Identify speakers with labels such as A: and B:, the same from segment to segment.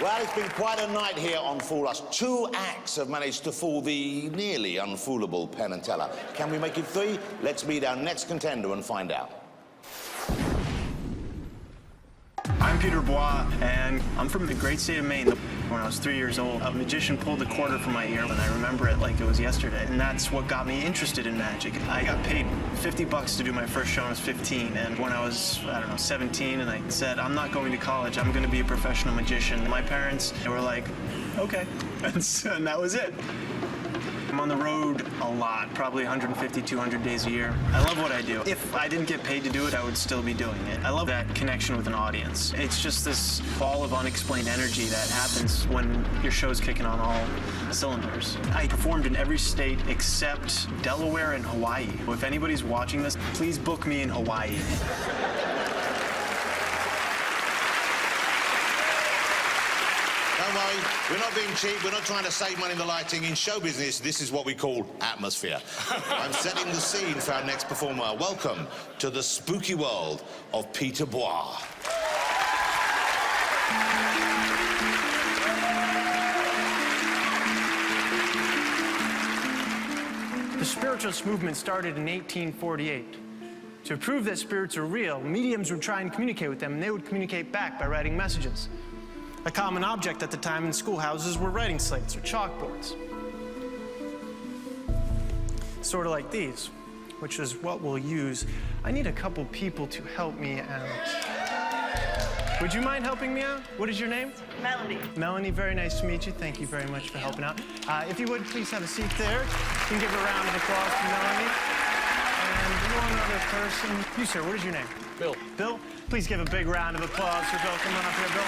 A: Well, it's been quite a night here on Fool Us. 2 acts have managed to fool the nearly unfoolable Penn and Teller. Can we make it 3? Let's meet our next contender and find out.
B: I'm Peter Bois, and I'm from the great state of Maine. When I was 3 years old, a magician pulled a quarter from my ear, and I remember it like it was yesterday. And that's what got me interested in magic. I got paid $50 to do my first show when I was 15, and when I was, 17, and I said, I'm not going to college, I'm going to be a professional magician. My parents, they were like, okay, and that was it. I'm on the road a lot, probably 150, 200 days a year. I love what I do. If I didn't get paid to do it, I would still be doing it. I love that connection with an audience. It's just this ball of unexplained energy that happens when your show's kicking on all cylinders. I performed in every state except Delaware and Hawaii. If anybody's watching this, please book me in Hawaii.
A: Don't worry, we're not being cheap, we're not trying to save money in the lighting. In show business, this is what we call atmosphere. I'm setting the scene for our next performer. Welcome to the spooky world of Peter Bois.
C: The spiritualist movement started in 1848. To prove that spirits are real, mediums would try and communicate with them, and they would communicate back by writing messages. A common object at the time in schoolhouses were writing slates or chalkboards. Sort of like these, which is what we'll use. I need a couple people to help me out. Would you mind helping me out? What is your name?
D: Melanie.
C: Melanie, very nice to meet you. Thank you very much for helping out. If you would, please have a seat there. You can give a round of applause to Melanie. And one other person. You, sir, what is your name?
E: Bill.
C: Bill? Please give a big round of applause for Bill. Come on up here, Bill.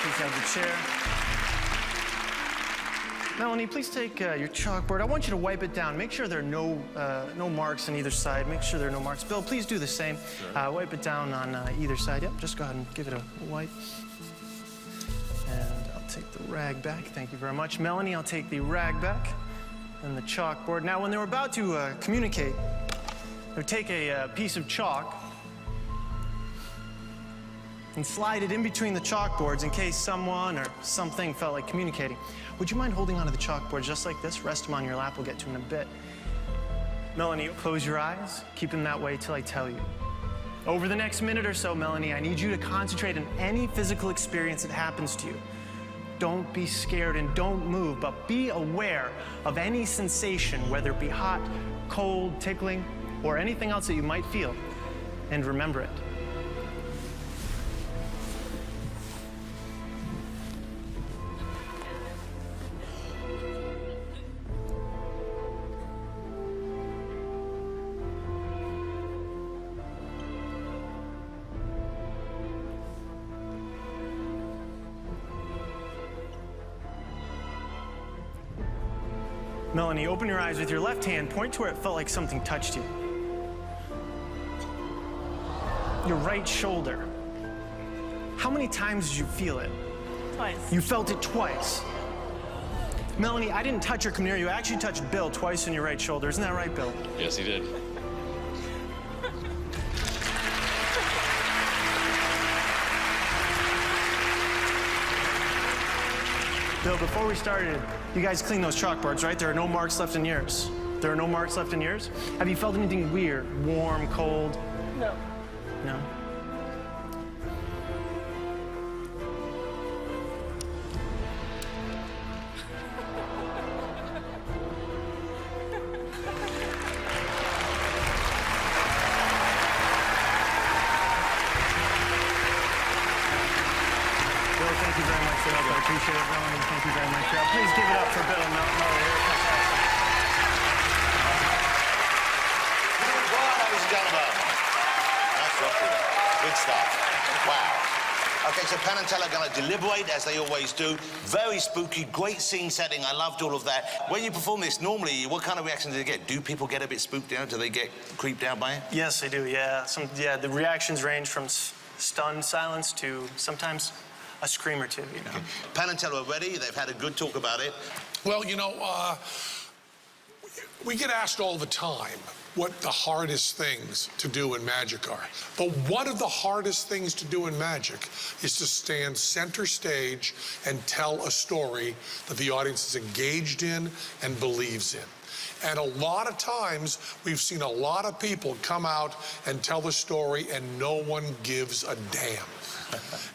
C: Please have the chair. Melanie, please take your chalkboard. I want you to wipe it down. Make sure there are no marks on either side. Make sure there are no marks. Bill, please do the same. Sure. Wipe it down on either side. Yep, just go ahead and give it a wipe. And I'll take the rag back. Thank you very much. Melanie, I'll take the rag back and the chalkboard. Now, when they were about to communicate, they would take a piece of chalk and slide it in between the chalkboards in case someone or something felt like communicating. Would you mind holding onto the chalkboard just like this? Rest them on your lap. We'll get to them in a bit. Melanie, close your eyes. Keep them that way till I tell you. Over the next minute or so, Melanie, I need you to concentrate on any physical experience that happens to you. Don't be scared and don't move, but be aware of any sensation, whether it be hot, cold, tickling, or anything else that you might feel, and remember it. Melanie, open your eyes with your left hand. Point to where it felt like something touched you. Your right shoulder. How many times did you feel it?
D: Twice.
C: You felt it twice. Melanie, I didn't touch or come near you. I actually touched Bill twice on your right shoulder. Isn't that right, Bill?
E: Yes, he did.
C: Bill, before we started, you guys cleaned those chalkboards, right? There are no marks left in yours. There are no marks left in yours? Have you felt anything weird? Warm, cold?
D: No.
C: No? Thank you very much for help. I appreciate it, Melanie. Thank you very much. Please give it up for Bill and Melanie.
A: Ladies and gentlemen. That's rocking. Good stuff. Wow. Okay, so Penn and Teller are going to deliberate, as they always do. Very spooky, great scene setting. I loved all of that. When you perform this, normally, what kind of reactions do they get? Do people get a bit spooked out? Do they get creeped out by it?
C: Yes, they do, yeah. The reactions range from stunned silence to sometimes a scream or two, you know.
A: Okay. Penn and Teller are ready. They've had a good talk about it.
F: Well, you know,
D: We get asked all the time what the hardest things to do in magic are. But one of the hardest things to do in magic is to stand center stage and tell a story that the audience is engaged in and believes in. And a lot of times, we've seen a lot of people come out and tell the story and no one gives a damn.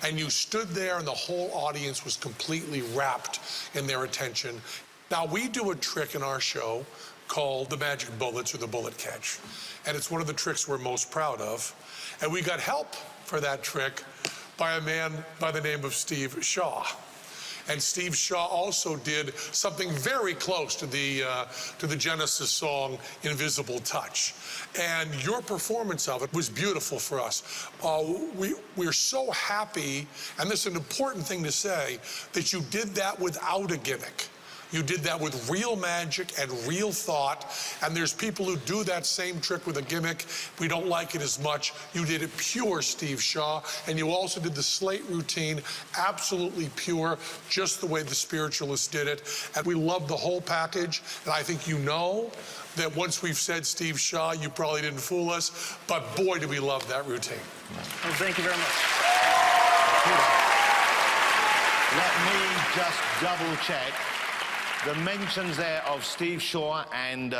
D: And you stood there and the whole audience was completely wrapped in their attention. Now, we do a trick in our show called the magic bullets or the bullet catch. And it's one of the tricks we're most proud of. And we got help for that trick by a man by the name of Steve Shaw. And Steve Shaw also did something very close to the Genesis song, Invisible Touch. And your performance of it was beautiful for us. We're so happy, and this is an important thing to say, that you did that without a gimmick. You did that with real magic and real thought, and there's people who do that same trick with a gimmick. We don't like it as much. You did it pure, Steve Shaw, and you also did the slate routine absolutely pure, just the way the spiritualists did it. And we love the whole package, and I think you know that once we've said Steve Shaw, you probably didn't fool us, but boy, do we love that routine.
C: Well, thank you very much.
A: Let me just double check. The mentions there of Steve Shaw and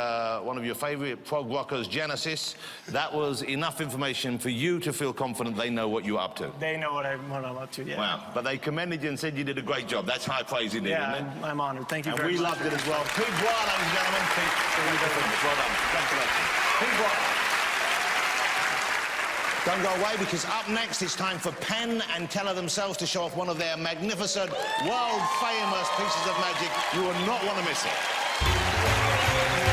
A: one of your favorite prog rockers, Genesis, that was enough information for you to feel confident they know what you're up to.
C: They know what I'm up to, yeah.
A: Wow. But they commended you and said you did a great job. That's high praise indeed,
C: yeah,
A: isn't it?
C: I'm honored. Thank you
A: and
C: very much.
A: we loved it as well. Pete Bois, ladies and gentlemen. Pete, thank you very much. Well done. Congratulations. Pete Bois. Don't go away, because up next it's time for Penn and Teller themselves to show off one of their magnificent, world-famous pieces of magic. You will not want to miss it.